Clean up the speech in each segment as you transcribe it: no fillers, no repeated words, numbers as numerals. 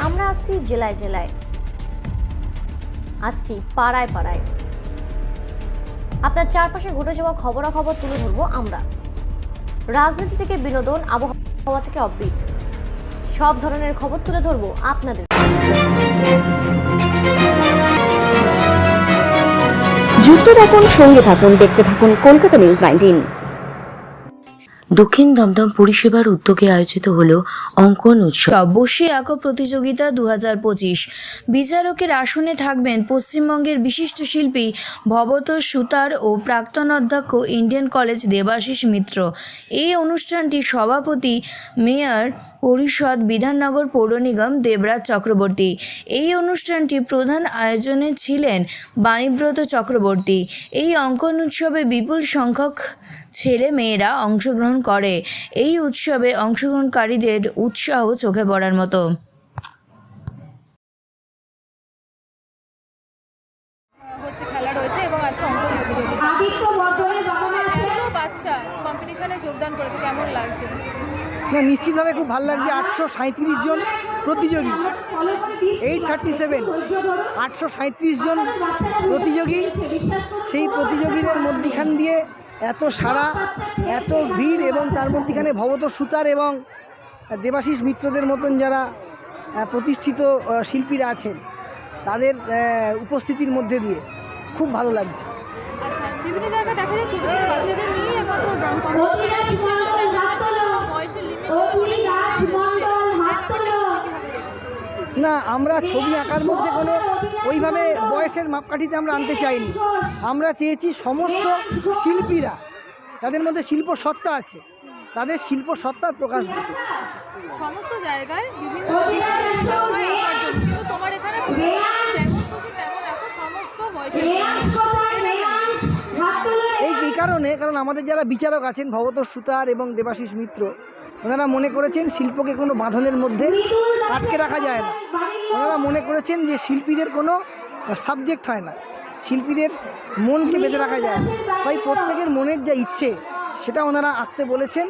আমরা আসছি জেলায় জেলায়, আসছি পাড়ায় পাড়ায়। আপনার চারপাশে ঘটে যাওয়া খবরাখবর তুলে ধরবো আমরা। রাজনীতি থেকে বিনোদন, আবহাওয়া থেকে অফবিট, সব ধরনের খবর তুলে ধরবো আপনাদের। যুক্ত থাকুন, সঙ্গে থাকুন, দেখতে থাকুন কলকাতা নিউজ 19। দক্ষিণ দমদম পরিষেবার উদ্যোগে আয়োজিত হল অঙ্কন উৎসব। বসে আঁকো প্রতিযোগিতা 2025। বিচারকের আসনে থাকবেন পশ্চিমবঙ্গের বিশিষ্ট শিল্পী ভবতোষ সুতার ও প্রাক্তন অধ্যক্ষ ইন্ডিয়ান কলেজ দেবাশিস মিত্র। এই অনুষ্ঠানটি সভাপতি মেয়র পরিষদ বিধাননগর পৌর নিগম দেবরাজ চক্রবর্তী। এই অনুষ্ঠানটি প্রধান আয়োজনে ছিলেন বাণীব্রত চক্রবর্তী। এই অঙ্কন উৎসবে বিপুল সংখ্যক ছেলে মেয়েরা অংশগ্রহণ করে। এই উৎসবে অংশগ্রহণকারীদের উৎসাহ চোখে পড়ার মতো। হচ্ছে খেলা রয়েছে এবং আজকে অঙ্কন প্রতিযোগিতা। এত বাচ্চা কম্পিটিশনে যোগদান করেছে, কেমন লাগছে? না, নিশ্চিতভাবে খুব ভালো লাগছে। 837 জন প্রতিযোগী, 837 837 জন প্রতিযোগী। সেই প্রতিযোগীদের মধ্যখান দিয়ে এত সারা, এত ভিড়, এবং তার মধ্যখানে ভবতোষ সুতার এবং দেবাশিস মিত্রদের মতন যারা প্রতিষ্ঠিত শিল্পীরা আছেন তাদের উপস্থিতির মধ্যে দিয়ে খুব ভালো লাগছে। আচ্ছা, বিভিন্ন জায়গায় দেখা যায় ছোট ছোট বাচ্চাদের নিয়ে একমাত্র কম্পিটিশনের বিষয়গুলো দেখা যাচ্ছে, বয়সের লিমিট না, আমরা ছবি আঁকার মধ্যে কোনো ওইভাবে বয়সের মাপকাঠিতে আমরা আনতে চাইনি। আমরা চেয়েছি সমস্ত শিল্পীরা, যাদের মধ্যে শিল্প সত্তা আছে, তাদের শিল্প সত্তার প্রকাশ ঘটে। সমস্ত জায়গায় বিভিন্ন প্রতিযোগিতা হয় আঁকার জন্য, কিন্তু তোমার এখানে যেমন খুশি তেমন এখন সমস্ত বয়সের এই কারণ আমাদের যারা বিচারক আছেন ভবতোষ সুতার এবং দেবাশিস মিত্র, ওনারা মনে করেছেন শিল্পকে কোনো বাঁধনের মধ্যে আটকে রাখা যায় না। ওনারা মনে করেছেন যে শিল্পীদের কোনো সাবজেক্ট হয় না, শিল্পীদের মনকে বেঁধে রাখা যায় না। তাই প্রত্যেকের মনের যা ইচ্ছে সেটা ওনারা আঁকতে বলেছেন,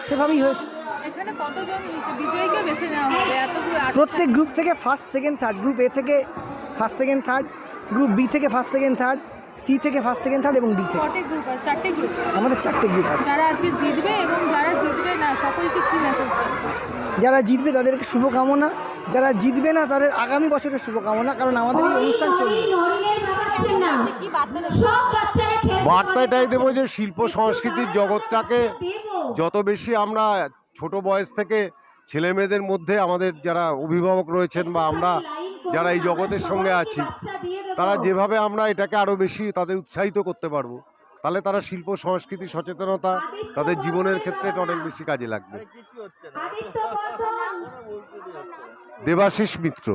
সেভাবেই হয়েছে। এখানে কতজন বিজয়ীকে বেছে নেওয়া হবে? প্রত্যেক গ্রুপ থেকে first second third, group A থেকে first second third, group B থেকে ফার্স্ট সেকেন্ড থার্ড, সি থেকে ফার্স্ট সেকেন্ড থার্ড এবং ডি থেকে। কয়টি গ্রুপ আছে? 4টি গ্রুপ। আমাদের 4টে গ্রুপ আছে। যারা আজকে জিতবে এবং যারা জিতবে না সকলকে কি মেসেজ দেবে? যারা জিতবে তাদেরকে শুভকামনা, যারা জিতবে না তাদের আগামী বছরের শুভকামনা, কারণ আমাদের এই অনুষ্ঠান চলবে। বার্তা এটাই দেবো যে শিল্প সংস্কৃতির জগৎটাকে যত বেশি আমরা ছোট বয়স থেকে ছেলে মেয়েদের মধ্যে, আমাদের যারা অভিভাবক রয়েছেন বা আমরা যারা এই জগতের সঙ্গে আছি, তারা যেভাবে আমরা এটাকে আরও বেশি তাদের উৎসাহিত করতে পারবো, তাহলে তারা শিল্প সংস্কৃতি সচেতনতা তাদের জীবনের ক্ষেত্রে এটা অনেক বেশি কাজে লাগবে। দেবাশিস মিত্র।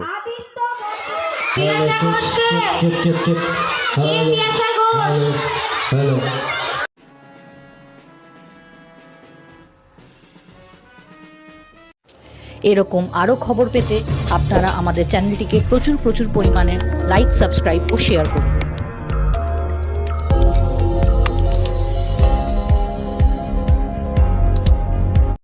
এরকম আরও খবর পেতে আপনারা আমাদের চ্যানেলটিকে প্রচুর পরিমাণে লাইক, সাবস্ক্রাইব ও শেয়ার করুন।